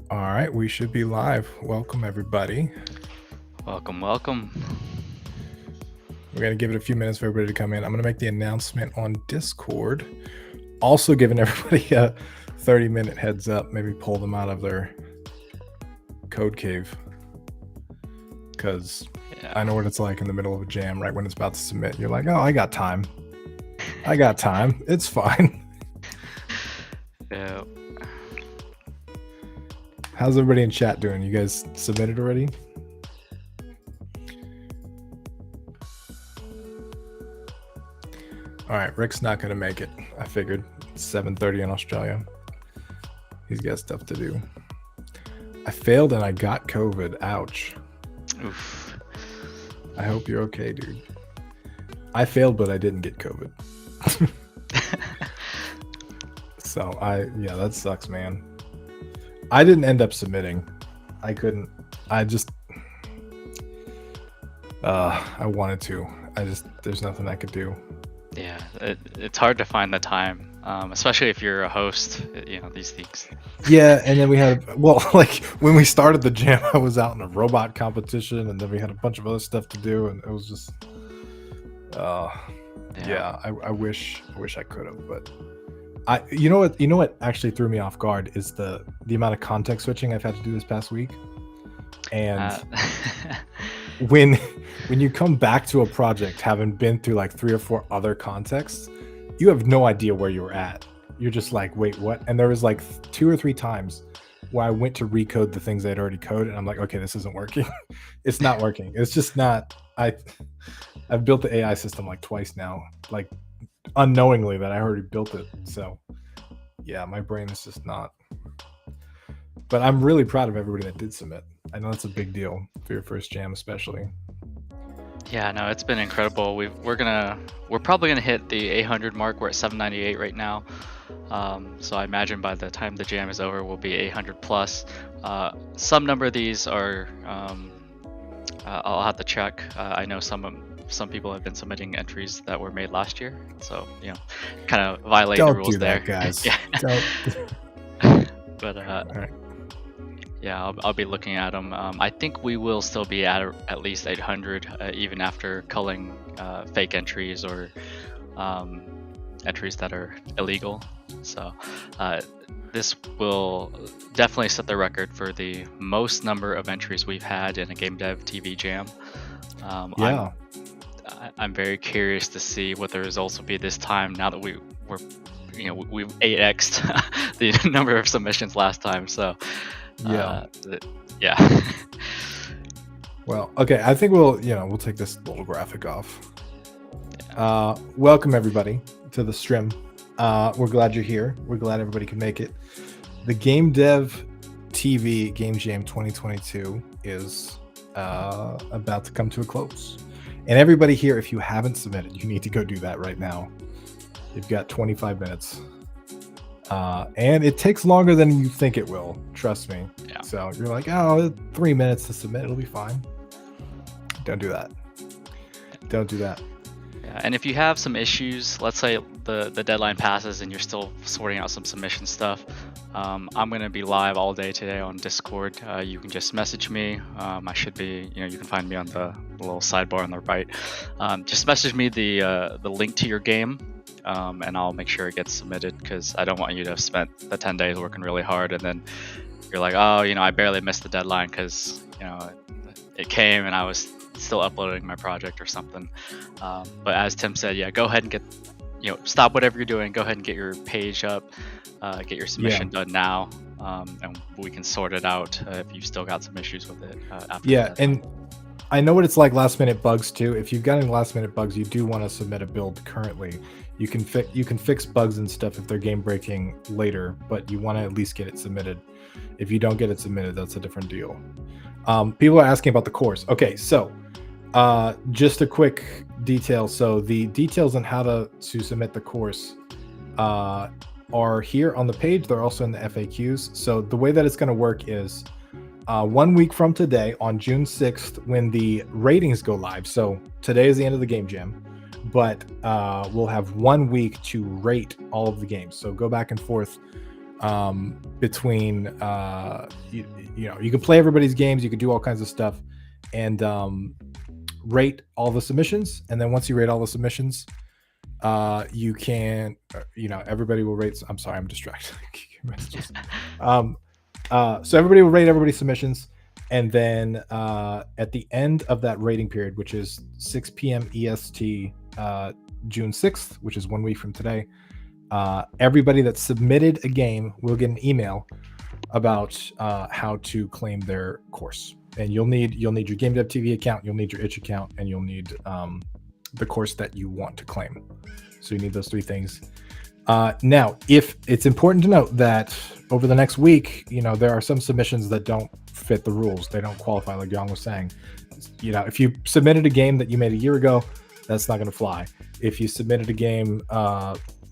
All right, we should be live. Welcome, everybody. Welcome. We're going to give it a few minutes for everybody to come in. I'm going to make the announcement on Discord. Also, giving everybody a 30-minute heads up, maybe pull them out of their code cave. Because I know what it's like in the middle of a jam, right when it's about to submit. You're like, oh, I got time. It's fine. Yeah. How's everybody in chat doing? You guys submitted already? All right, Rick's not going to make it. I figured it's 7:30 in Australia. He's got stuff to do. I failed and I got COVID. Ouch. Oof. I hope you're okay, dude. I failed, but I didn't get COVID. So that sucks, man. I didn't end up submitting. I couldn't. I wanted to. There's nothing I could do. Yeah, it's hard to find the time, especially if you're a host. These things. Yeah, and then we had like when we started the jam, I was out in a robot competition, and then we had a bunch of other stuff to do, and it was just, I wish I could have, but you know what actually threw me off guard is the amount of context switching I've had to do this past week, and when you come back to a project having been through like 3 or 4 other contexts, you have no idea where you were at. You're just like, wait, what? And there was like 2 or 3 times where I went to recode the things I'd already coded, and I'm like, okay, this isn't working. It's not working. It's just not. I've built the AI system like twice now, like unknowingly that I already built it. So yeah, my brain is just not. But I'm really proud of everybody that did submit. I know that's a big deal for your first jam, especially. Yeah, no, it's been incredible. We're probably gonna hit the 800 mark. We're at 798 right now. So I imagine by the time the jam is over, we'll be 800 plus. Some number of these are, I'll have to check. I know some people have been submitting entries that were made last year, so kind of violate the rules there. Guys. Yeah. But right. Yeah, I'll be looking at them. I think we will still be at least 800, even after culling fake entries or entries that are illegal. So this will definitely set the record for the most number of entries we've had in a GameDev.tv jam. I'm very curious to see what the results will be this time. Now that we've 8x'd the number of submissions last time. So. Yeah. Well, okay. I think we'll take this little graphic off. Welcome everybody to the stream. We're glad you're here. We're glad everybody can make it. The GameDev.tv Game Jam 2022 is about to come to a close. And everybody here, if you haven't submitted, you need to go do that right now. You've got 25 minutes. And it takes longer than you think it will. Trust me. Yeah. So you're like, oh, 3 minutes to submit. It'll be fine. Don't do that. Don't do that. Yeah. And if you have some issues, let's say the deadline passes and you're still sorting out some submission stuff, I'm going to be live all day today on Discord. You can just message me. I should be, you can find me on the little sidebar on the right. Just message me the link to your game. And I'll make sure it gets submitted, because I don't want you to have spent the 10 days working really hard and then you're like, oh, I barely missed the deadline because it came and I was still uploading my project or something. But as Tim said, go ahead and get, stop whatever you're doing, go ahead and get your page up, get your submission done now, and we can sort it out if you've still got some issues with it. After and I know what it's like last minute bugs too. If you've got any last minute bugs, you do want to submit a build currently. You can fix bugs and stuff if they're game breaking later, but you want to at least get it submitted. If you don't get it submitted, that's a different deal. People are asking about the course. Okay, so just a quick detail. So the details on how to submit the course are here on the page. They're also in the FAQs. So the way that it's going to work is 1 week from today, on June 6th, when the ratings go live. So today is the end of the game jam, but we'll have 1 week to rate all of the games. So go back and forth between you can play everybody's games, you can do all kinds of stuff, and rate all the submissions. And then once you rate all the submissions, you can everybody will rate. I'm sorry, I'm distracted. So everybody will rate everybody's submissions, and then at the end of that rating period, which is 6 p.m. EST, June 6th, which is 1 week from today, everybody that submitted a game will get an email about how to claim their course. And you'll need your GameDev.tv account, you'll need your itch account, and you'll need the course that you want to claim. So you need those 3 things. Now, if it's important to note that over the next week, there are some submissions that don't fit the rules. They don't qualify, like Yang was saying. If you submitted a game that you made a year ago, that's not going to fly. If you submitted a game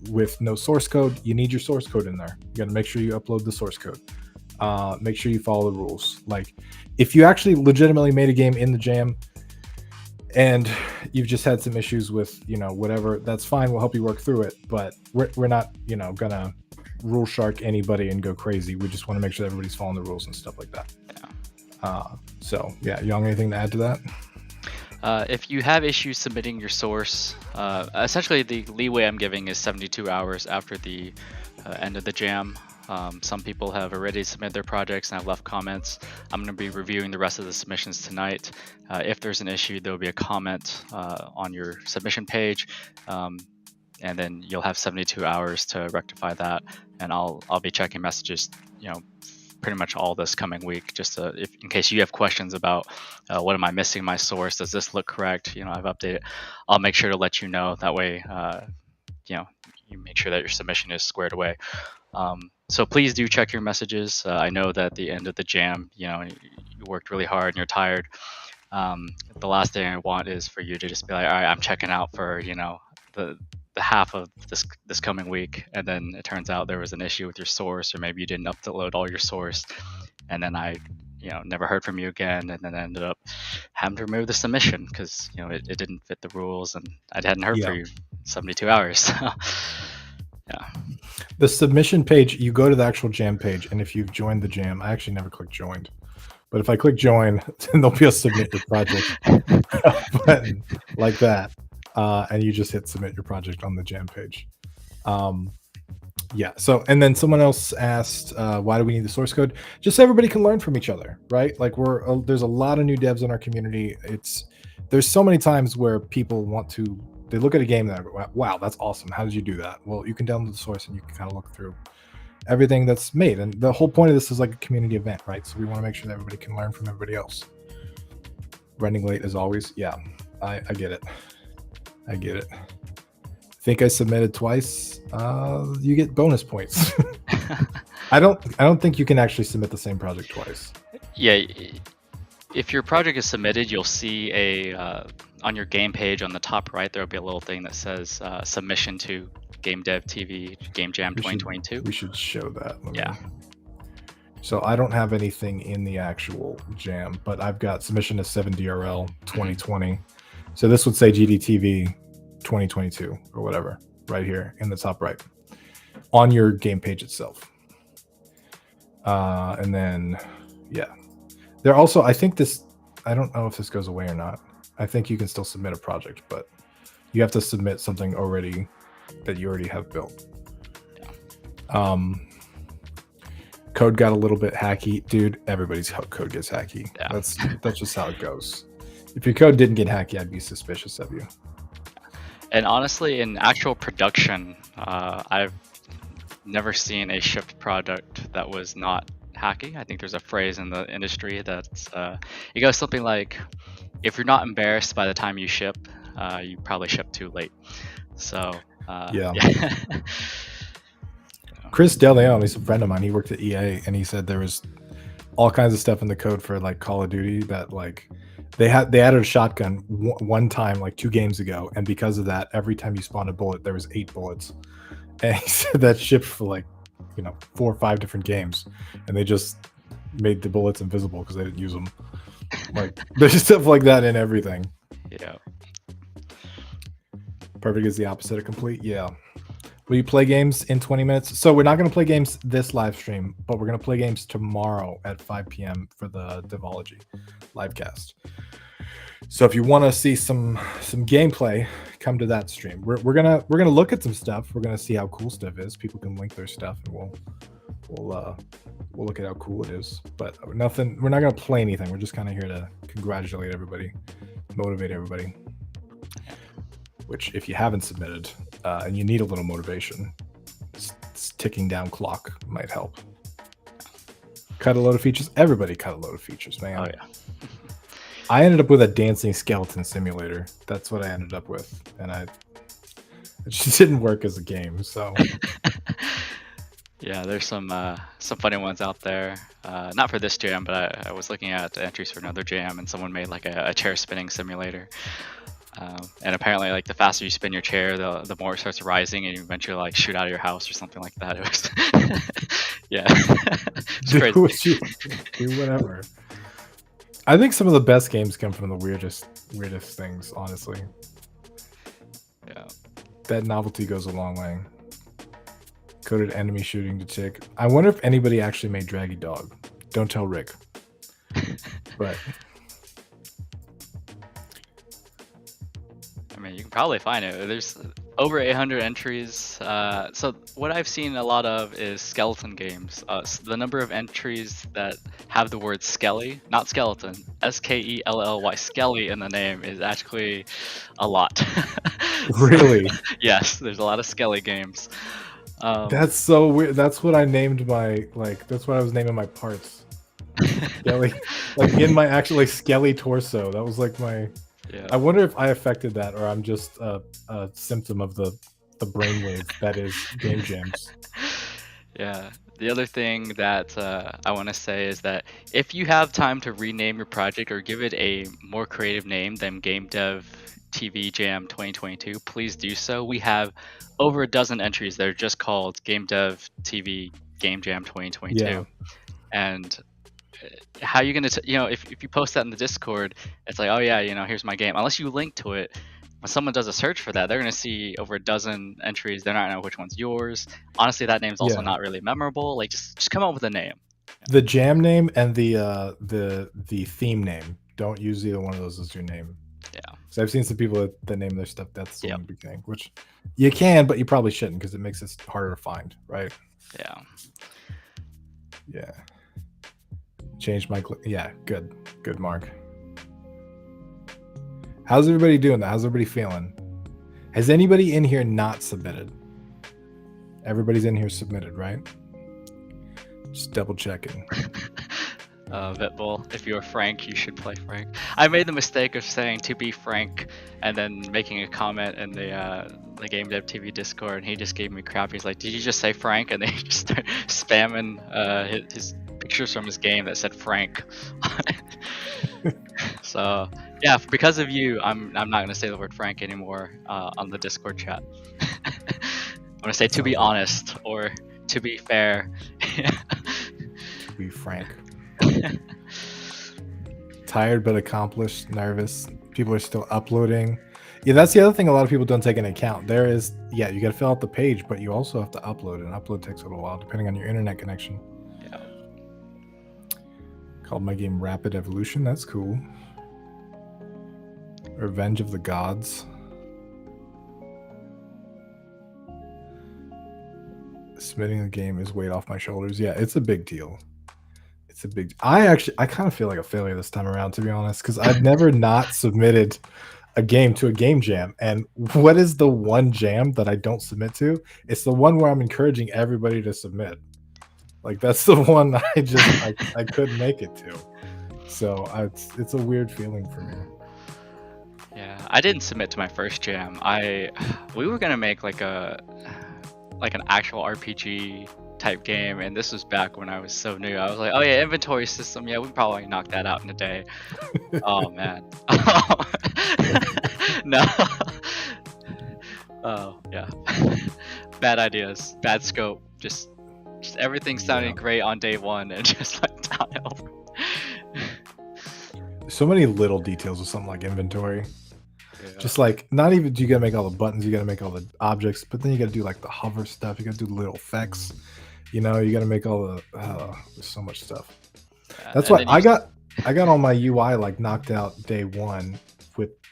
with no source code, you need your source code in there. You got to make sure you upload the source code. Make sure you follow the rules. Like, if you actually legitimately made a game in the jam and you've just had some issues with whatever, that's fine, we'll help you work through it, but we're not gonna rule shark anybody and go crazy. We just want to make sure everybody's following the rules and stuff like that. So yeah, Young, anything to add to that? If you have issues submitting your source, essentially the leeway I'm giving is 72 hours after the end of the jam. Some people have already submitted their projects and have left comments. I'm going to be reviewing the rest of the submissions tonight. If there's an issue, there will be a comment on your submission page, and then you'll have 72 hours to rectify that. And I'll be checking messages, pretty much all this coming week, just in case you have questions about what am I missing in my source, does this look correct? I've updated. I'll make sure to let you know. That way, you make sure that your submission is squared away. So please do check your messages. I know that at the end of the jam, you worked really hard and you're tired. The last thing I want is for you to just be like, all right, I'm checking out for the half of this coming week, and then it turns out there was an issue with your source, or maybe you didn't upload all your source, and then I never heard from you again, and then I ended up having to remove the submission because it didn't fit the rules, and I hadn't heard for you 72 hours. Yeah. The submission page, you go to the actual jam page, and if you've joined the jam, I actually never click joined, but if I click join, then there'll be a submit your project button like that, and you just hit submit your project on the jam page. Yeah. So, and then someone else asked, why do we need the source code? Just so everybody can learn from each other, right? Like there's a lot of new devs in our community. There's so many times where people they look at a game and they're like, wow, that's awesome. How did you do that? Well, you can download the source and you can kind of look through everything that's made. And the whole point of this is like a community event, right? So we want to make sure that everybody can learn from everybody else. Running late as always. Yeah, I get it. I get it. I think I submitted twice. You get bonus points. I don't think you can actually submit the same project twice. Yeah. If your project is submitted, you'll see on your game page on the top right, there'll be a little thing that says submission to GameDev.tv Game Jam 2022. We should show that. Yeah. So I don't have anything in the actual jam, but I've got submission to 7DRL 2020. So this would say GDTV 2022 or whatever right here in the top right on your game page itself. And then, yeah. There also, I don't know if this goes away or not. I think you can still submit a project, but you have to submit something that you already have built. Code got a little bit hacky. Dude, everybody's code gets hacky. Yeah. That's just how it goes. If your code didn't get hacky, I'd be suspicious of you. And honestly, in actual production, I've never seen a shipped product that was not hacky. I think there's a phrase in the industry that's it goes something like, if you're not embarrassed by the time you ship, you probably ship too late. So yeah. Chris DeLeon, he's a friend of mine. He worked at EA, and he said there was all kinds of stuff in the code for like Call of Duty that like they added a shotgun one time like 2 games ago, and because of that, every time you spawned a bullet, there was 8 bullets. And he said that shipped for like 4 or 5 different games, and they just made the bullets invisible because they didn't use them. Like there's stuff like that in everything. Yeah. Perfect is the opposite of complete. Yeah. Will you play games in 20 minutes? So we're not going to play games this live stream, but we're going to play games tomorrow at 5 p.m. for the Devology livecast. So if you want to see some gameplay, come to that stream. We're gonna look at some stuff. We're gonna see how cool stuff is. People can link their stuff, and we'll look at how cool it is. But nothing. We're not gonna play anything. We're just kind of here to congratulate everybody, motivate everybody. Which, if you haven't submitted and you need a little motivation, this ticking down clock might help. Cut a load of features. Everybody cut a load of features, man. Oh yeah. I ended up with a dancing skeleton simulator. That's what I ended up with, and it just didn't work as a game. So yeah, there's some funny ones out there. Not for this jam, but I was looking at entries for another jam, and someone made like a chair spinning simulator. And apparently, like the faster you spin your chair, the more it starts rising, and you eventually like shoot out of your house or something like that. It was yeah, it's do crazy. what you do, whatever. I think some of the best games come from the weirdest things, honestly. Yeah. That novelty goes a long way. Coded enemy shooting to tick. I wonder if anybody actually made Draggy Dog. Don't tell Rick. But I mean, you can probably find it. There's over 800 entries. So what I've seen a lot of is skeleton games. So the number of entries that have the word Skelly, not skeleton, S-K-E-L-L-Y, Skelly in the name is actually a lot. really, yes, there's a lot of Skelly games. that's so weird. That's what I named my That's what I was naming my parts. Skelly, like in my actual Skelly torso. That was like my. Yeah. I wonder if I affected that, or I'm just a symptom of the brainwave that is game jams. Yeah. The other thing that I want to say is that if you have time to rename your project or give it a more creative name than GameDev.tv Jam 2022, please do so. We have over a dozen entries that are just called GameDev.tv Game Jam 2022. Yeah. And how are you going to, if you post that in the Discord, it's like, oh yeah, here's my game. Unless you link to it, when someone does a search for that, they're going to see over a dozen entries. They're not going to know which one's yours. Honestly, that name's also not really memorable. Like, just come up with a name. The jam name and the theme name. Don't use either one of those as your name. Yeah. So I've seen some people that name their stuff that's the beginning, which you can, but you probably shouldn't because it makes it harder to find, right? Yeah. Yeah. Change my good Mark. How's everybody doing that? How's everybody feeling? Has anybody in here not submitted? Everybody's in here submitted, right? Just double checking. Vitbull, if you're Frank, you should play Frank. I made the mistake of saying to be Frank and then making a comment in the GameDev.tv Discord, and he just gave me crap. He's like, did you just say Frank? And then he just started spamming his pictures from his game that said Frank. So yeah, because of you, I'm not gonna say the word Frank anymore on the Discord chat. I'm gonna say to be honest or to be fair. To be frank. Tired but accomplished, nervous. People are still uploading. Yeah, that's the other thing a lot of people don't take into account. There is, you got to fill out the page, but you also have to upload, and upload takes a little while depending on your internet connection. Yeah. Called my game Rapid Evolution. That's cool. Revenge of the Gods. Submitting the game is weight off my shoulders. Yeah, it's a big deal. It's a big. I kind of feel like a failure this time around, to be honest, because I've never not submitted a game to a game jam. And what is the one jam that I don't submit to? It's the one where I'm encouraging everybody to submit. Like, that's the one I couldn't make it to. So it's a weird feeling for me. Yeah, I didn't submit to my first jam. We were gonna make like an actual RPG type game, and this was back when I was so new. I was like, oh yeah, inventory system, yeah, we probably knocked that out in a day. Oh man. No. Oh yeah. Bad ideas, bad scope, just everything sounded great on day one and just like downhill. So many little details with something like inventory. Yeah. Just like not even do you gotta make all the buttons, you gotta make all the objects, but then you gotta do like the hover stuff, you gotta do the little effects, you gotta make all the there's so much stuff. That's and why then I got all my UI like knocked out day one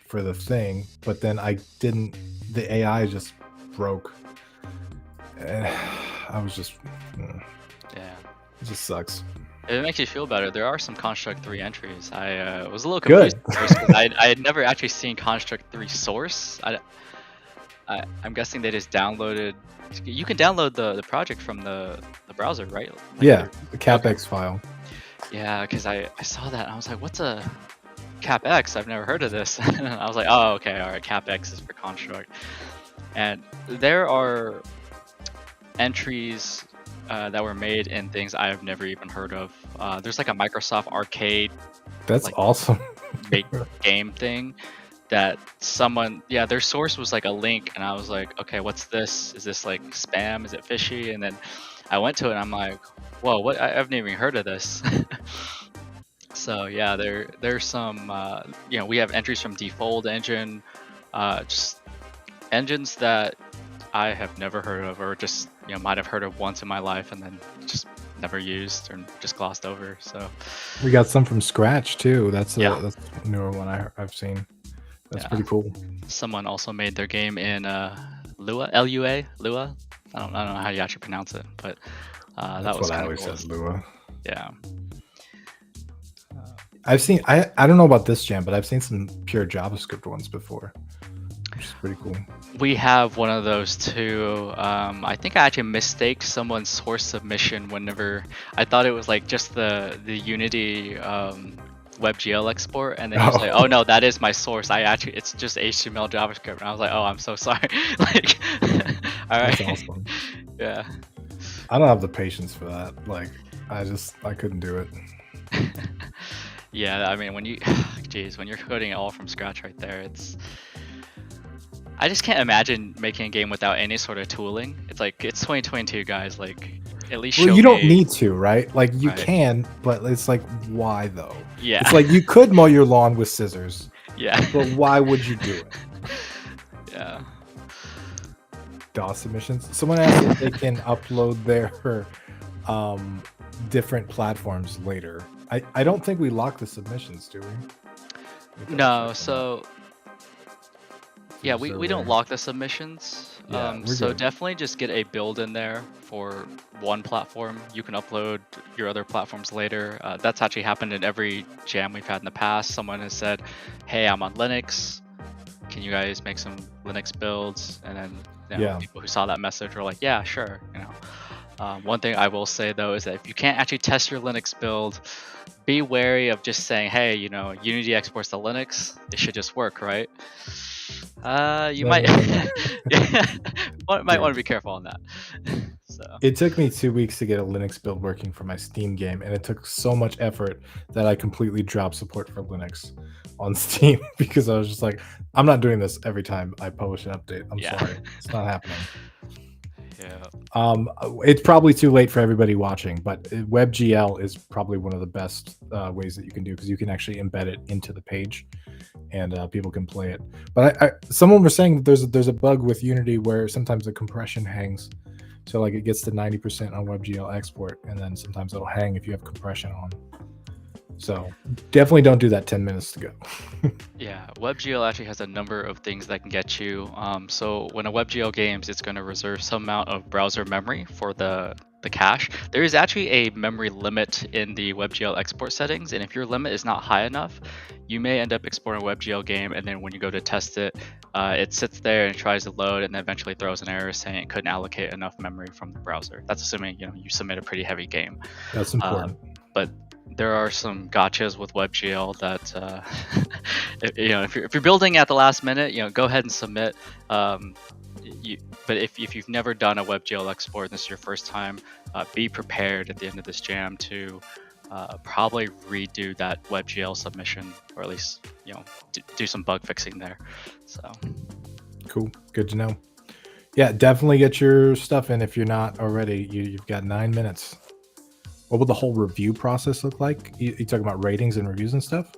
for the thing, but then the AI just broke. And I was just yeah. it just sucks. It makes you feel better. There are some Construct 3 entries. I was a little Good. confused at first 'cause I had never actually seen Construct 3 source. I'm guessing they just downloaded. You can download the project from the browser, right? Like Yeah, the CapEx file. Yeah, because I saw that and I was like, what's a CapEx? I've never heard of this. And I was like, oh, okay, all right, CapEx is for Construct. And there are entries that were made in things I've never even heard of. There's like a Microsoft Arcade That's like awesome. make game thing that their source was like a link, and I was like, okay, what's this? Is this like spam? Is it fishy? And then I went to it and I'm like, whoa, what? I've never even heard of this. So yeah, there's some we have entries from Default Engine, just engines that I have never heard of, or just might have heard of once in my life and then just never used or just glossed over. So We got some from scratch too. That's Yeah. that's a newer one I've seen. That's Yeah. pretty cool. Someone also made their game in Lua, Lua, Lua. I don't know how you actually pronounce it, but that That's was what I kind of always cool. said, Lua. Yeah. I've seen I don't know about this jam, but I've seen some pure JavaScript ones before, which is pretty cool. We have one of those too. I think I actually mistaked someone's source submission whenever I thought it was like just the Unity WebGL export, and then he was like, "Oh no, that is my source. It's just HTML JavaScript." And I was like, "Oh, I'm so sorry." Like, all right. That's awesome. Yeah. I don't have the patience for that. Like I couldn't do it. Yeah, I mean, when you're coding it all from scratch right there, I just can't imagine making a game without any sort of tooling. It's like, it's 2022, guys. Like, at least show Well, you don't me. need to, right? Like you Right. can, but it's like why though? Yeah. It's like you could mow your lawn with scissors, Yeah. but why would you do it? Yeah. DOS submissions. Someone asked if they can upload their different platforms later. I don't think we lock the submissions, do we? No, so yeah, we don't Server. lock the submissions. Yeah, we're So good. definitely just get a build in there for one platform. You can upload your other platforms later. That's actually happened in every jam we've had in the past. Someone has said, "Hey, I'm on Linux. Can you guys make some Linux builds?" And then Yeah. people who saw that message were like, "Yeah, sure." One thing I will say though is that if you can't actually test your Linux build, be wary of just saying, "Hey, Unity exports to Linux. It should just work, right?" You might want to be careful on that. So It took me 2 weeks to get a Linux build working for my Steam game, and it took so much effort that I completely dropped support for Linux on Steam because I was just like, I'm not doing this every time I publish an update. I'm Yeah. sorry, it's not happening. yeah, It's probably too late for everybody watching, but WebGL is probably one of the best ways that you can do because you can actually embed it into the page, and people can play it. But someone was saying that there's a bug with Unity where sometimes the compression hangs, so like it gets to 90% on WebGL export, and then sometimes it'll hang if you have compression on. So definitely don't do that 10 minutes to go. yeah. WebGL actually has a number of things that can get you. So when a WebGL games, it's going to reserve some amount of browser memory for the cache. There is actually a memory limit in the WebGL export settings, and if your limit is not high enough, you may end up exporting a WebGL game, and then when you go to test it, it sits there and tries to load, and then eventually throws an error saying it couldn't allocate enough memory from the browser. That's assuming you submit a pretty heavy game. That's important. But there are some gotchas with WebGL that if you're building at the last minute, go ahead and submit. But if you've never done a WebGL export and this is your first time, be prepared at the end of this jam to probably redo that WebGL submission, or at least do some bug fixing there. So Cool, good to know. Yeah, definitely get your stuff in if you're not already. You've got 9 minutes. What would the whole review process look like? You talking about ratings and reviews and stuff?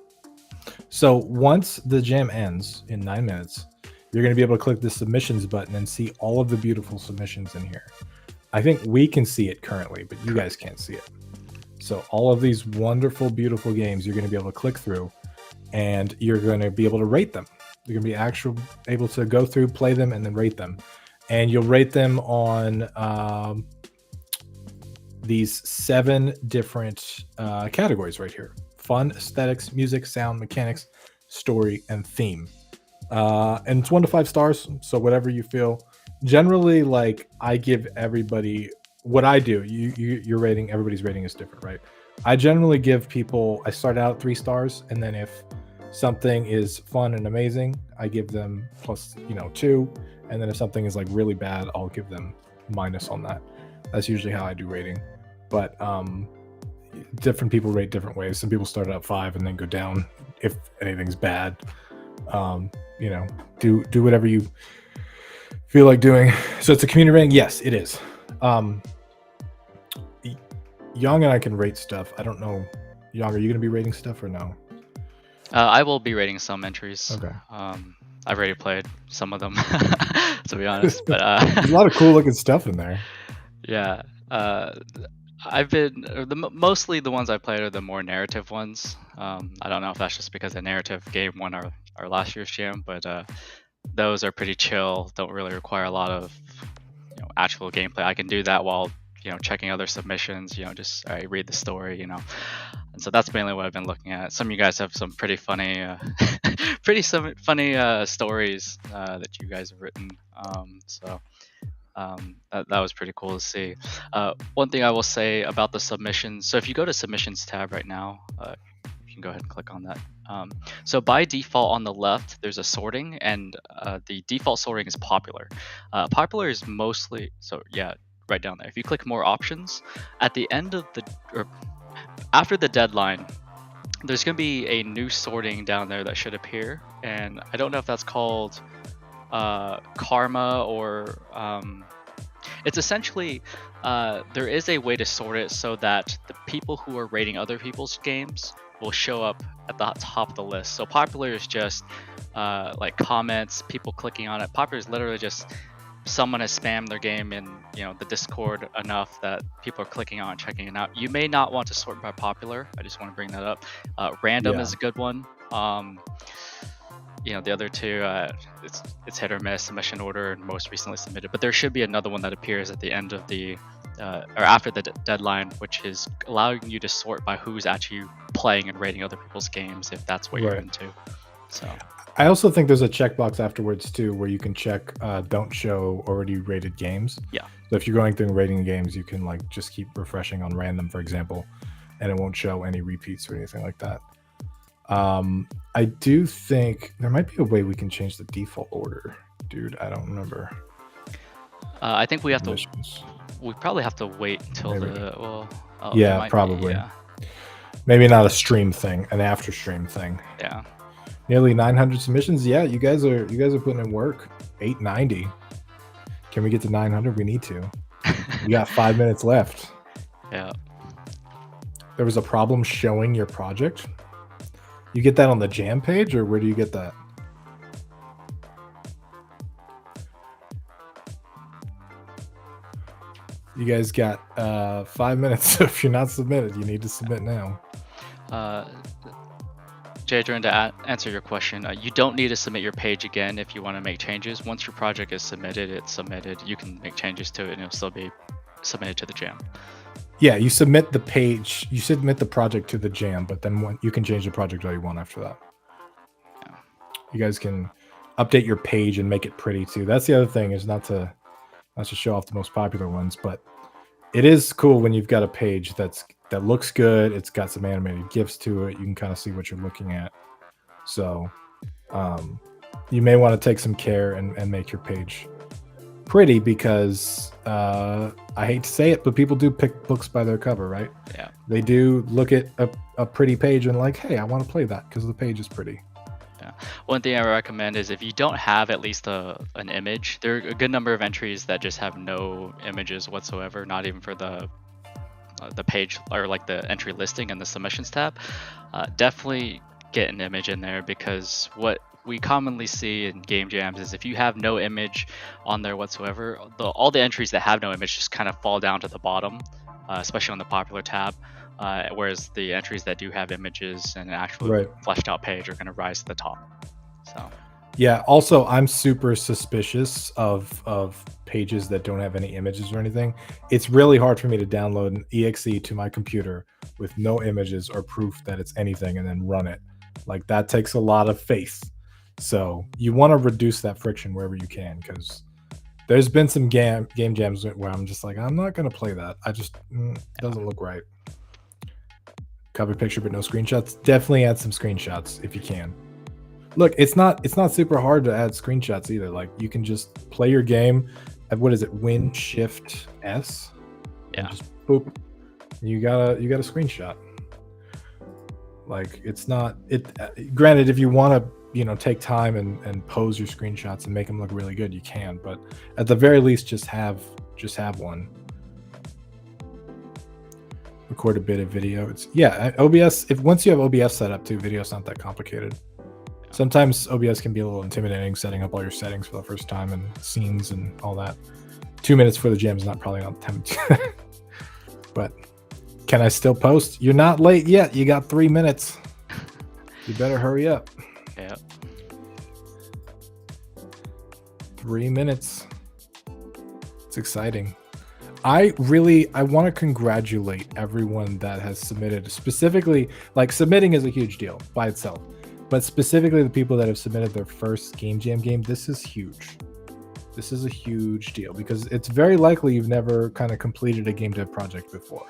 So once the jam ends in 9 minutes, you're going to be able to click the submissions button and see all of the beautiful submissions in here. I think we can see it currently, but you guys can't see it. So all of these wonderful, beautiful games, you're going to be able to click through, and you're going to be able to rate them. You're going to be able to go through, play them, and then rate them. And you'll rate them on these 7 different categories right here: fun, aesthetics, music, sound, mechanics, story, and theme. And it's 1 to 5 stars, so whatever you feel. Generally, like, I give everybody what I do. Your rating, everybody's rating is different, right? I generally give people, I start out at 3 stars, and then if something is fun and amazing, I give them plus 2, and then if something is like really bad, I'll give them minus on that. That's usually how I do rating. But different people rate different ways. Some people start at 5 and then go down if anything's bad. Do whatever you feel like doing. So it's a community rating. Yes, it is. Young and I can rate stuff. I don't know. Young, are you going to be rating stuff or no? I will be rating some entries. Okay. I've already played some of them, to be honest. But there's a lot of cool looking stuff in there. Yeah. I've been mostly the ones I played are the more narrative ones. I don't know if that's just because the narrative game won our last year's jam, but those are pretty chill. Don't really require a lot of actual gameplay. I can do that while checking other submissions. Just I read the story. And so that's mainly what I've been looking at. Some of you guys have some pretty funny, stories that you guys have written. That was pretty cool to see. One thing I will say about the submissions, so if you go to submissions tab right now, you can go ahead and click on that. So by default on the left, there's a sorting, and the default sorting is popular. Popular is mostly, so yeah, right down there. If you click more options, at the end of after the deadline, there's going to be a new sorting down there that should appear, and I don't know if that's called karma or it's essentially there is a way to sort it so that the people who are rating other people's games will show up at the top of the list. So popular is just like comments, people clicking on it. Popular is literally just someone has spammed their game in the Discord enough that people are clicking on and checking it out. You may not want to sort by popular. I just want to bring that up. Random is a good one. The other two, it's hit or miss, submission order, and most recently submitted. But there should be another one that appears at the end of the or after the deadline, which is allowing you to sort by who's actually playing and rating other people's games, if that's what you're into. So I also think there's a checkbox afterwards too, where you can check don't show already rated games. Yeah. So if you're going through rating games, you can like just keep refreshing on random, for example, and it won't show any repeats or anything like that. I do think there might be a way we can change the default order, dude. I don't remember. I think we have to. We probably have to wait until probably. Yeah. Maybe not a stream thing, an after stream thing. Yeah. Nearly 900 submissions. Yeah, you guys are putting in work. 890. Can we get to 900? We need to. We got 5 minutes left. Yeah. There was a problem showing your project. You get that on the jam page, or where do you get that? You guys got 5 minutes. If you're not submitted, you need to submit now. Jadron, to answer your question, you don't need to submit your page again if you want to make changes. Once your project is submitted, it's submitted. You can make changes to it, and it'll still be submitted to the jam. Yeah, you submit the page, you submit the project to the jam, but then you can change the project all you want after that. Yeah. You guys can update your page and make it pretty too. That's the other thing, is not to show off the most popular ones, but it is cool when you've got a page that looks good. It's got some animated GIFs to it. You can kind of see what you're looking at. So you may want to take some care and make your page pretty, because I hate to say it, but people do pick books by their cover, right? Yeah. They do look at a pretty page and like, hey, I want to play that because the page is pretty. Yeah. One thing I recommend is if you don't have at least an image, there are a good number of entries that just have no images whatsoever, not even for the page or like the entry listing and the submissions tab. Definitely get an image in there, because what we commonly see in game jams is if you have no image on there whatsoever, all the entries that have no image just kind of fall down to the bottom, especially on the popular tab. Whereas the entries that do have images and an actual Right. fleshed out page are going to rise to the top. So Yeah. Also, I'm super suspicious of pages that don't have any images or anything. It's really hard for me to download an exe to my computer with no images or proof that it's anything and then run it. Like that takes a lot of faith. So you want to reduce that friction wherever you can, because there's been some game jams where I'm just like, I'm not gonna play that. I just doesn't look right. Cover picture but no screenshots. Definitely add some screenshots if you can. Look, it's not super hard to add screenshots either. Like you can just play your game at, what is it, Win Shift S? yeah, Just boop. You got a screenshot. Like it's not granted, if you want to, take time and pose your screenshots and make them look really good, you can, but at the very least just have one. Record a bit of video. It's OBS, once you have OBS set up too, video's not that complicated. Sometimes OBS can be a little intimidating, setting up all your settings for the first time and scenes and all that. 2 minutes for the jam is probably not the time. But can I still post? You're not late yet. You got 3 minutes. You better hurry up. Yeah. 3 minutes. It's exciting. I want to congratulate everyone that has submitted. Specifically, like submitting is a huge deal by itself, but specifically the people that have submitted their first Game Jam game. This is huge. This is a huge deal because it's very likely you've never kind of completed a game dev project before,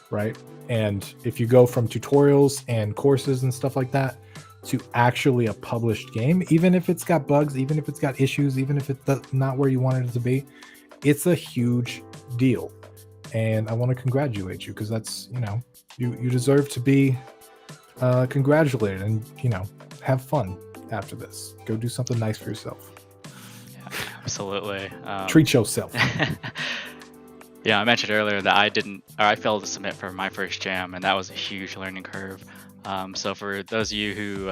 right? And if you go from tutorials and courses and stuff like that to actually a published game, even if it's got bugs, even if it's got issues, even if it's not where you wanted it to be, it's a huge deal. And I want to congratulate you because that's, you deserve to be congratulated and, have fun after this. Go do something nice for yourself. Yeah, absolutely. Treat yourself. Yeah, I mentioned earlier that I failed to submit for my first jam, and that was a huge learning curve. So for those of you who,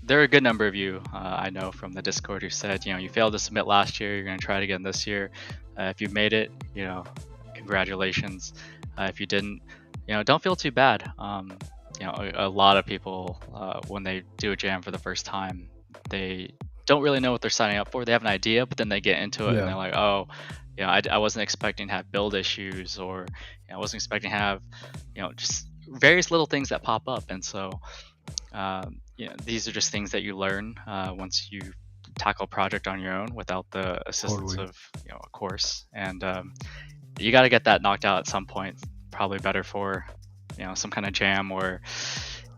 there are a good number of you I know from the Discord who said, you failed to submit last year, you're going to try it again this year. If you made it, congratulations. If you didn't, don't feel too bad. A lot of people, when they do a jam for the first time, they don't really know what they're signing up for. They have an idea, but then they get into it and they're like, oh, I wasn't expecting to have build issues, or I wasn't expecting to have, just various little things that pop up. And so, these are just things that you learn once you tackle a project on your own without the assistance of a course. And you got to get that knocked out at some point. Probably better for some kind of jam where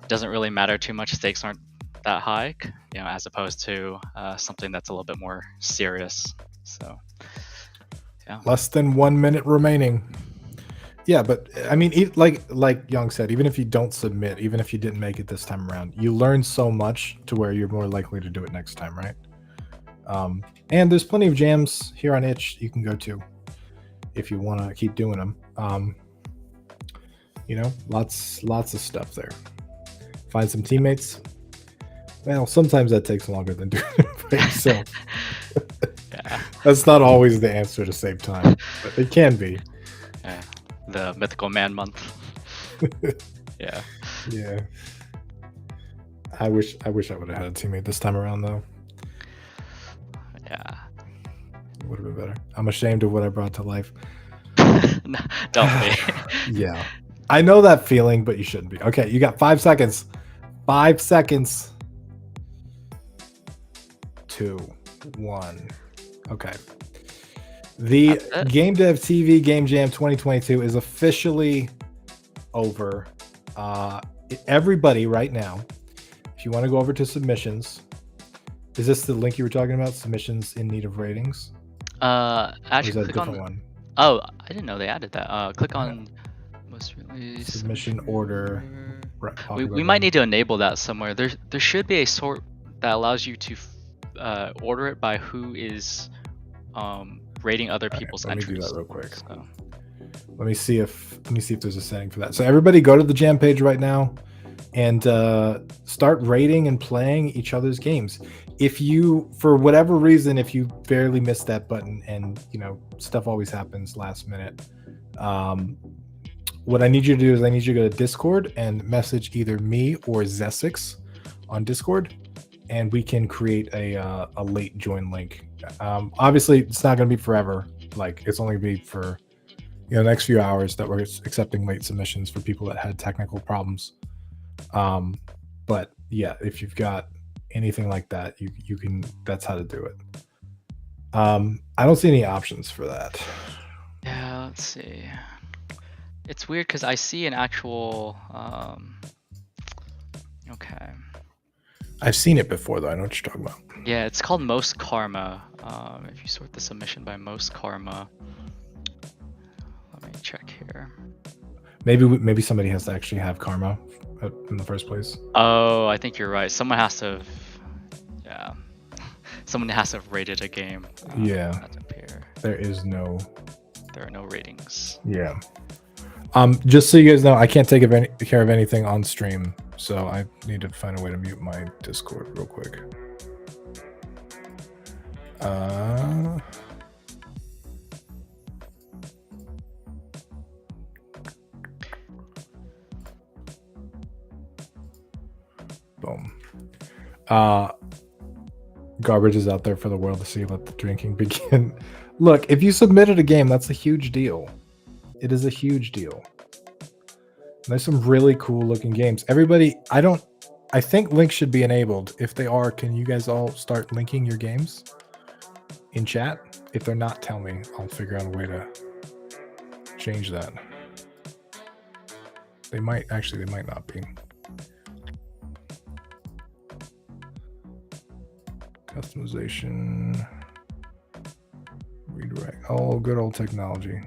it doesn't really matter too much, stakes aren't that high, as opposed to something that's a little bit more serious. So yeah, less than 1 minute remaining. Yeah, but I mean, like Young said, even if you don't submit, even if you didn't make it this time around, you learn so much to where you're more likely to do it next time, right? And there's plenty of jams here on Itch you can go to if you want to keep doing them. Lots of stuff there. Find some teammates. Well, sometimes that takes longer than doing it by yourself. Yeah. That's not always the answer to save time, but it can be. Yeah. The mythical man month. Yeah. Yeah. I wish I would have had a teammate this time around though. Yeah. Would have been better. I'm ashamed of what I brought to life. No, don't be. Yeah. I know that feeling, but you shouldn't be. Okay, you got 5 seconds. 5 seconds. 2, 1. Okay. The GameDev.tv Game Jam 2022 is officially over. Everybody right now, if you want to go over to submissions, is this the link you were talking about? Submissions in need of ratings? Actually, click on one. Oh, I didn't know they added that. Click on most released submission order. We might need to enable that somewhere. There should be a sort that allows you to order it by who is rating other people's entries. Let me do that real quick. So. Let me see if there's a setting for that. So everybody go to the jam page right now. and start rating and playing each other's games. If you, for whatever reason, if you barely missed that button, and stuff always happens last minute, what I need you to do is I need you to go to Discord and message either me or Zesix on Discord, and we can create a late join link. Obviously, it's not going to be forever. Like, it's only going to be for the next few hours that we're accepting late submissions for people that had technical problems. But yeah, if you've got anything like that, you can. That's how to do it. I don't see any options for that. Yeah, let's see. It's weird because I see an actual. Okay. I've seen it before, though. I know what you're talking about. Yeah, it's called Most Karma. If you sort the submission by Most Karma, let me check here. Maybe somebody has to actually have karma in the first place. Oh, I think you're right. Someone has to have, yeah. Someone has to have rated a game. Yeah. That's up here. There are no ratings. Yeah. Just so you guys know, I can't take care of anything on stream, so I need to find a way to mute my Discord real quick. Boom. Garbage is out there for the world to see. Let the drinking begin. Look, if you submitted a game, that's a huge deal. It is a huge deal. There's some really cool looking games. Everybody, I think links should be enabled. If they are, can you guys all start linking your games in chat? If they're not, tell me. I'll figure out a way to change that. They might not be. Customization. Redirect. Oh, good old technology.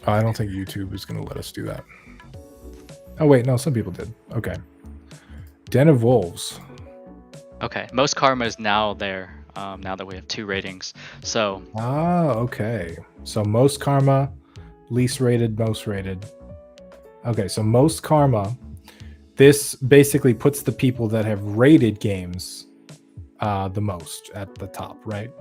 I don't think YouTube is going to let us do that. Oh, wait. No, some people did. Okay. Den of Wolves. Okay. Most Karma is now there, now that we have 2 ratings. So. Okay. So Most Karma, least rated, most rated. Okay. So Most Karma. This basically puts the people that have rated games the most at the top, right?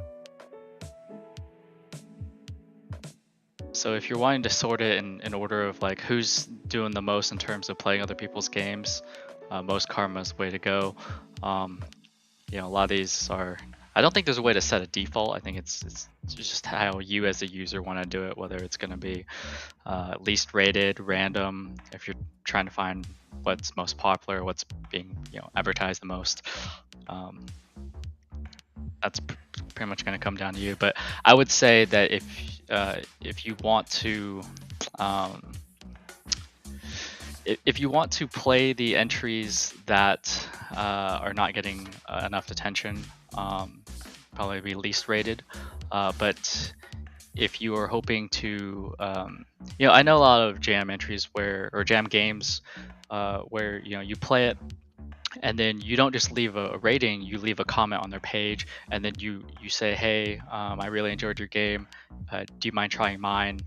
So if you're wanting to sort it in order of like who's doing the most in terms of playing other people's games, Most Karma's the way to go. A lot of these are. I don't think there's a way to set a default. I think it's just how you as a user want to do it. Whether it's going to be least rated, random. If you're trying to find what's most popular, what's being advertised the most. That's pretty much going to come down to you. But I would say that if you want to play the entries that are not getting enough attention, probably be least rated. But if you are hoping to, I know a lot of jam entries or jam games where you play it, and then you don't just leave a rating, you leave a comment on their page, and then you say, hey, I really enjoyed your game. Do you mind trying mine?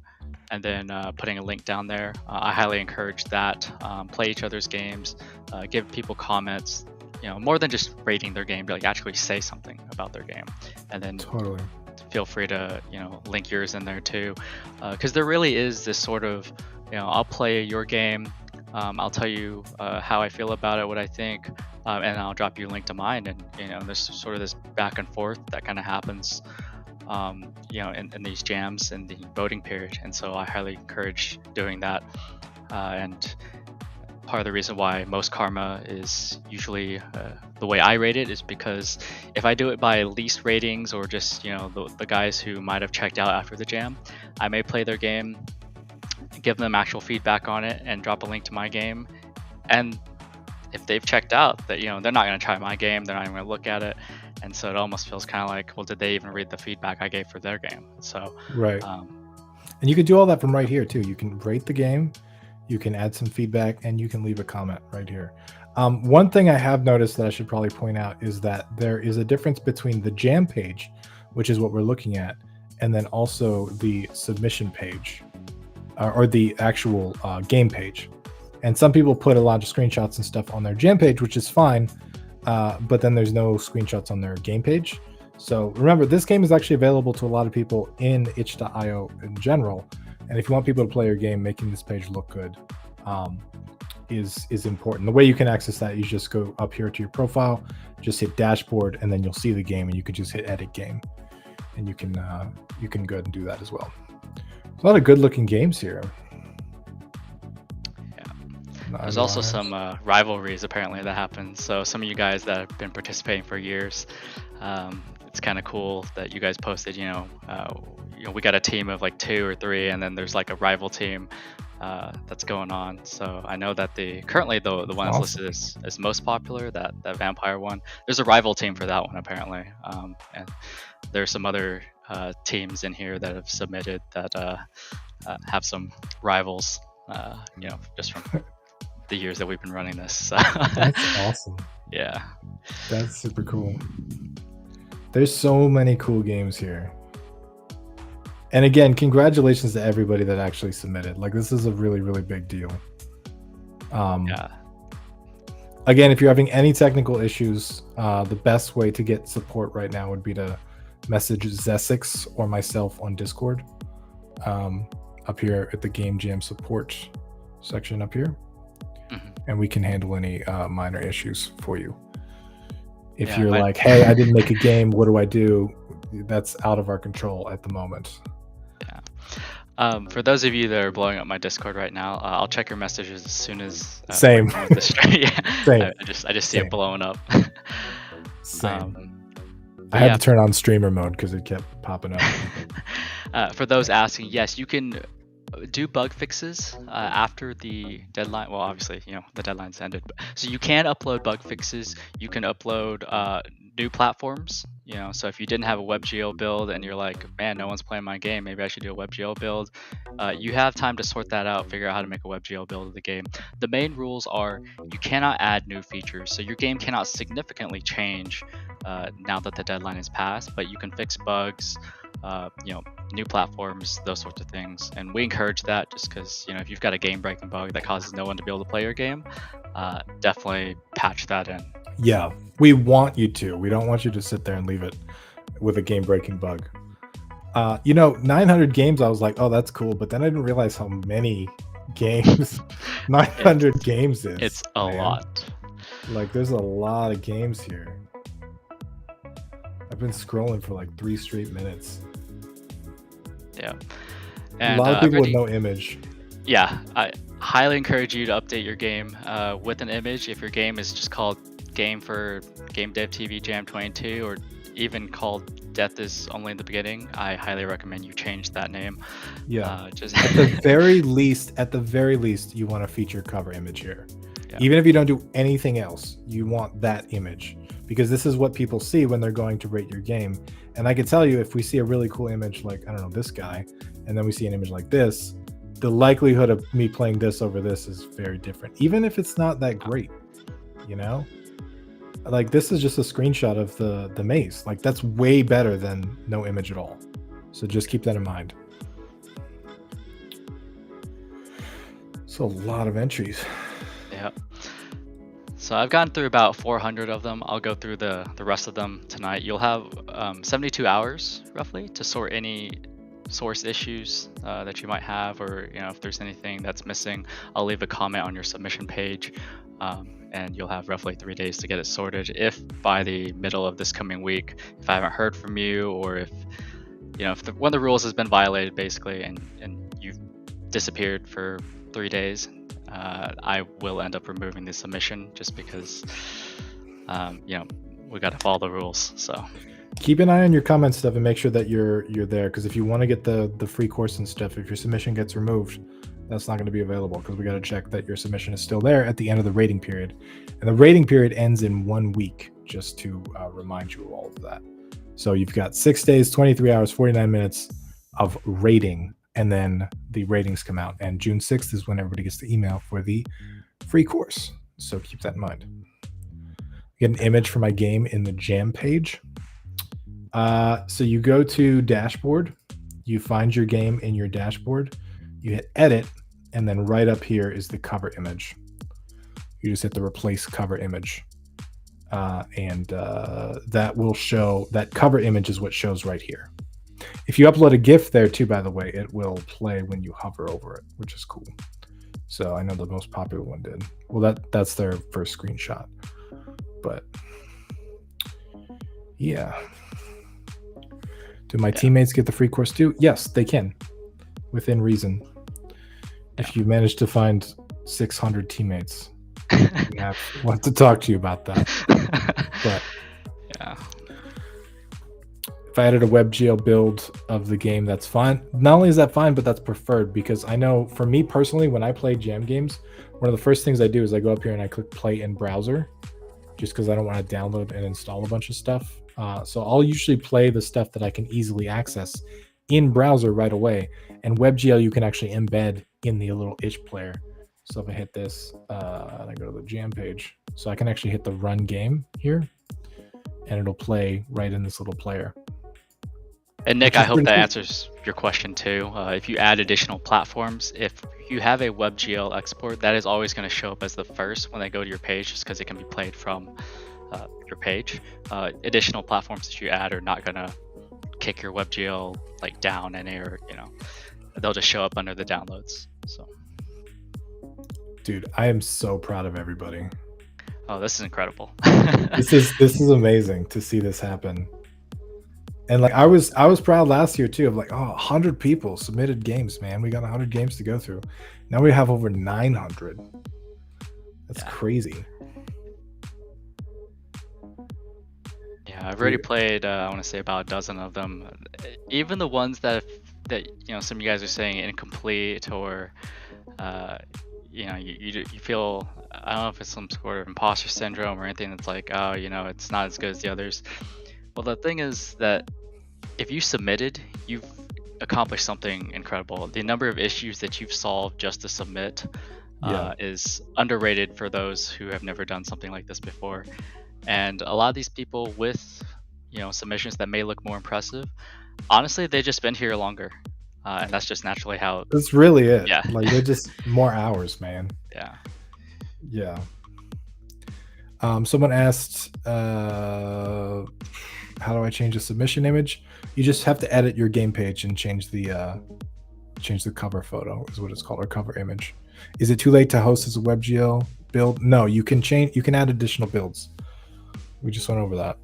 And then putting a link down there. I highly encourage that. Play each other's games, give people comments, more than just rating their game, like actually say something about their game. And then totally feel free to, link yours in there too. Because there really is this sort of, I'll play your game, I'll tell you how I feel about it, what I think, and I'll drop you a link to mine. And there's sort of this back and forth that kind of happens, in these jams in the voting period. And so I highly encourage doing that. And part of the reason why Most Karma is usually the way I rate it is because if I do it by least ratings or just the guys who might have checked out after the jam, I may play their game, give them actual feedback on it, and drop a link to my game. And if they've checked out, that they're not going to try my game, they're not even going to look at it, and so it almost feels kind of like, well, did they even read the feedback I gave for their game? So right. And you can do all that from right here too. You can rate the game, you can add some feedback, and you can leave a comment right here. One thing I have noticed that I should probably point out is that there is a difference between the jam page, which is what we're looking at, and then also the submission page. or the actual game page. And some people put a lot of screenshots and stuff on their jam page, which is fine, but then there's no screenshots on their game page. So remember, this game is actually available to a lot of people in itch.io in general. And if you want people to play your game, making this page look good is important. The way you can access that, you just go up here to your profile, just hit dashboard, and then you'll see the game, and you can just hit edit game, and you can go ahead and do that as well. A lot of good looking games here. There's also some rivalries apparently that happen. So some of you guys that have been participating for years, it's kind of cool that you guys posted. We got a team of like 2 or 3, and then there's like a rival team that's going on. So I know that currently the one that's listed as most popular, that vampire one. There's a rival team for that one apparently, and there's some other teams in here that have submitted that have some rivals. Just from the years that we've been running this. So. That's awesome. Yeah. That's super cool. There's so many cool games here. And again, congratulations to everybody that actually submitted. Like, this is a really, really big deal. Yeah. Again, if you're having any technical issues, the best way to get support right now would be to message Zesix or myself on Discord. Up here at the Game Jam support section up here. And we can handle any minor issues for you. If you're like, hey, I didn't make a game, what do I do? That's out of our control at the moment. Yeah. For those of you that are blowing up my Discord right now, I'll check your messages as soon as. Same. Yeah. Same. I just see it blowing up. Same. I had to turn on streamer mode because it kept popping up. For those asking, yes, you can do bug fixes after the deadline. Well, obviously, the deadline's ended. So you can upload bug fixes. You can upload new platforms. So if you didn't have a WebGL build and you're like, man, no one's playing my game, maybe I should do a WebGL build. You have time to sort that out, figure out how to make a WebGL build of the game. The main rules are you cannot add new features. So your game cannot significantly change now that the deadline is passed, but you can fix bugs, new platforms, those sorts of things. And we encourage that just because, if you've got a game breaking bug that causes no one to be able to play your game, definitely patch that in. Yeah, we want you to. We don't want you to sit there and leave it with a game breaking bug. 900 games, I was like, oh, that's cool. But then I didn't realize how many games 900 games is. It's a lot. Like, there's a lot of games here. I've been scrolling for like 3 straight minutes. Yeah. And a lot of people with no image. Yeah, I highly encourage you to update your game with an image. If your game is just called Game for GameDev.tv Jam 22, or even called Death is Only in the Beginning, I highly recommend you change that name. Yeah. Just at the very least, you want a feature cover image here. Yeah. Even if you don't do anything else, you want that image, because this is what people see when they're going to rate your game. And I can tell you, if we see a really cool image like, I don't know, this guy, and then we see an image like this, the likelihood of me playing this over this is very different, even if it's not that great. Like, this is just a screenshot of the maze. Like, that's way better than no image at all. So just keep that in mind. So a lot of entries. Yeah. So I've gone through about 400 of them. I'll go through the rest of them tonight. You'll have 72 hours roughly to sort any source issues that you might have, or if there's anything that's missing. I'll leave a comment on your submission page, and you'll have roughly 3 days to get it sorted. If by the middle of this coming week, if I haven't heard from you, or if one of the rules has been violated basically, and you've disappeared for 3 days, I will end up removing the submission, just because we got to follow the rules. So keep an eye on your comment stuff and make sure that you're there, because if you want to get the free course and stuff, if your submission gets removed, that's not going to be available, because we got to check that your submission is still there at the end of the rating period. And the rating period ends in 1 week, just to remind you of all of that. So you've got 6 days, 23 hours, 49 minutes of rating, and then the ratings come out. And June 6th is when everybody gets the email for the free course. So keep that in mind. Get an image for my game in the Jam page. So you go to dashboard, you find your game in your dashboard, You hit edit, and then right up here is the cover image. You just hit the replace cover image. And that will show, that cover image is what shows right here. If you upload a GIF there too, by the way, it will play when you hover over it, which is cool. So I know the most popular one did. Well, that's their first screenshot. But yeah. Do my teammates get the free course too? Yes, they can, within reason. If you manage to find 600 teammates, we have want to talk to you about that. But yeah, if I added a WebGL build of the game, that's fine. Not only is that fine, but that's preferred, because I know for me personally, when I play jam games, one of the first things I do is I go up here and I click play in browser, just because I don't want to download and install a bunch of stuff. So I'll usually play the stuff that I can easily access in browser right away. And WebGL you can actually embed in the little itch player. So if I hit this, and I go to the jam page, so I can actually hit the run game here, and it'll play right in this little player. And Nick, I hope that answers your question too. If you add additional platforms, if you have a WebGL export, that is always going to show up as the first when they go to your page, just because it can be played from your page. Additional platforms that you add are not going to kick your WebGL like down any, or they'll just show up under the downloads. So, dude, I am so proud of everybody. Oh, this is incredible. This is amazing to see this happen. And like I was proud last year too of like, 100 people submitted games, man. We got 100 games to go through. Now we have over 900. That's crazy. Yeah, I've already played I want to say about a dozen of them. Even the ones that some of you guys are saying incomplete, or you feel, I don't know if it's some sort of imposter syndrome or anything that's like, it's not as good as the others. Well, the thing is that if you submitted, you've accomplished something incredible. The number of issues that you've solved just to submit is underrated for those who have never done something like this before. And a lot of these people with submissions that may look more impressive, honestly, they've just been here longer. And that's just naturally how. That's really it. Yeah. Like they're just more hours, man. Yeah. Yeah. Someone asked, how do I change the submission image? You just have to edit your game page and change the cover photo, is what it's called, or cover image. Is it too late to host as a WebGL build? No, you can add additional builds. We just went over that.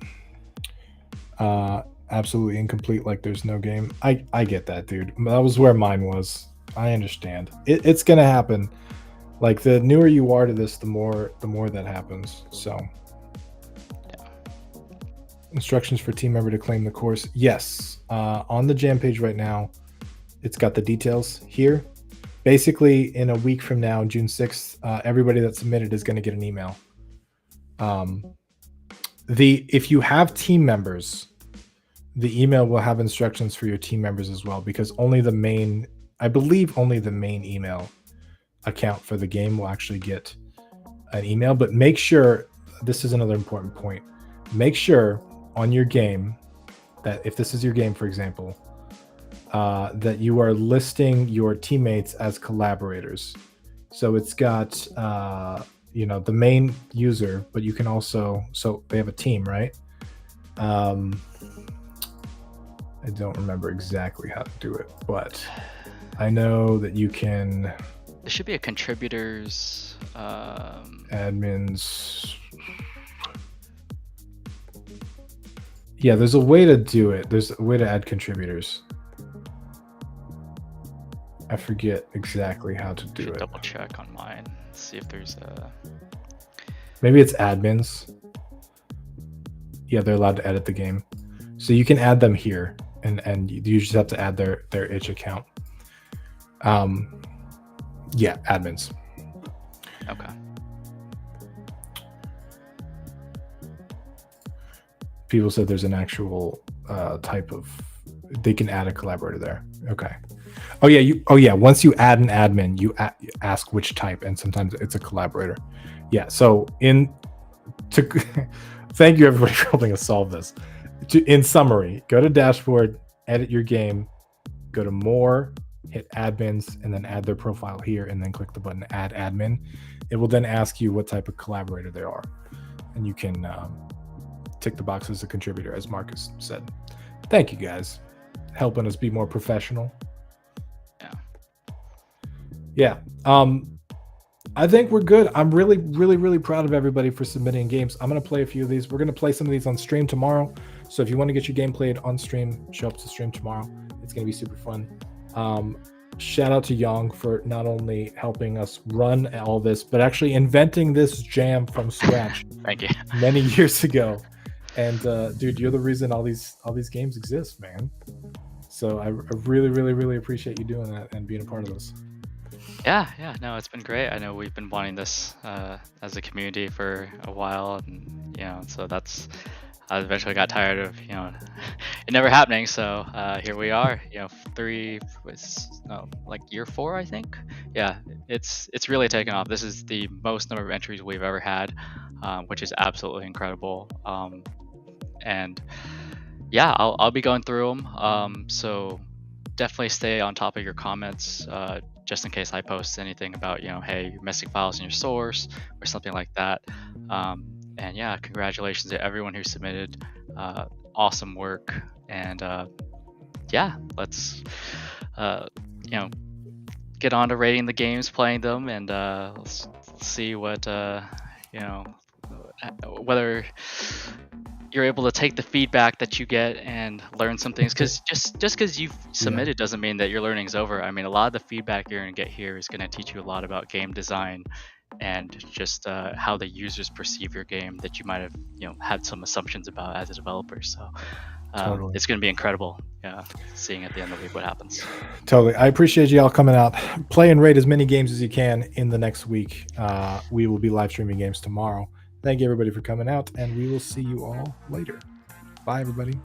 Absolutely incomplete, like there's no game. I get that, dude. That was where mine was. I understand. It's gonna happen. Like the newer you are to this, the more that happens. So instructions for team member to claim the course. Yes, on the jam page right now, it's got the details here. Basically, in a week from now, June 6th, everybody that submitted is going to get an email. If you have team members, the email will have instructions for your team members as well, because I believe only the main email account for the game will actually get an email. But make sure, this is another important point, make sure on your game that if this is your game, for example, that you are listing your teammates as collaborators. So it's got the main user, but you can also, so they have a team, right? I don't remember exactly how to do it, but I know that you can. There should be a contributors. Admins. Yeah, there's a way to do it. There's a way to add contributors. I forget exactly how to do it. Double check on mine. See if there's a. Maybe it's admins. Yeah, they're allowed to edit the game, so you can add them here, and you just have to add their itch account. Yeah, admins. Okay. People said there's an actual type of, they can add a collaborator there. Okay. Oh yeah. Once you add an admin, you ask which type, and sometimes it's a collaborator. Yeah. So thank you everybody for helping us solve this. In summary, go to dashboard, edit your game, go to more, hit admins, and then add their profile here, and then click the button add admin. It will then ask you what type of collaborator they are, and you can tick the box as a contributor, as Marcus said. Thank you guys, helping us be more professional. Yeah. I think we're good. I'm really, really, really proud of everybody for submitting games. I'm going to play a few of these. We're going to play some of these on stream tomorrow. So if you want to get your game played on stream, show up to stream tomorrow. It's going to be super fun. Shout out to Yong for not only helping us run all this, but actually inventing this jam from scratch. Thank you. Many years ago. And dude, you're the reason all these games exist, man. So I really, really, really appreciate you doing that and being a part of this. Yeah, no, it's been great. I know we've been wanting this as a community for a while, and so I eventually got tired of it never happening. So here we are. Year 4, I think. Yeah, it's really taken off. This is the most number of entries we've ever had, which is absolutely incredible. And yeah, I'll be going through them. So definitely stay on top of your comments. Just in case I post anything about, hey, you're missing files in your source or something like that. And yeah, congratulations to everyone who submitted. Awesome work. And yeah, let's, get on to rating the games, playing them, and let's see what, whether you're able to take the feedback that you get and learn some things, because just because you've submitted doesn't mean that your learning's over. I mean, a lot of the feedback you're going to get here is going to teach you a lot about game design and just how the users perceive your game that you might have had some assumptions about as a developer. So totally. It's going to be incredible seeing at the end of the week what happens. Totally. I appreciate you all coming out. Play and rate as many games as you can in the next week. We will be live streaming games tomorrow. Thank you, everybody, for coming out, and we will see you all later. Bye, everybody.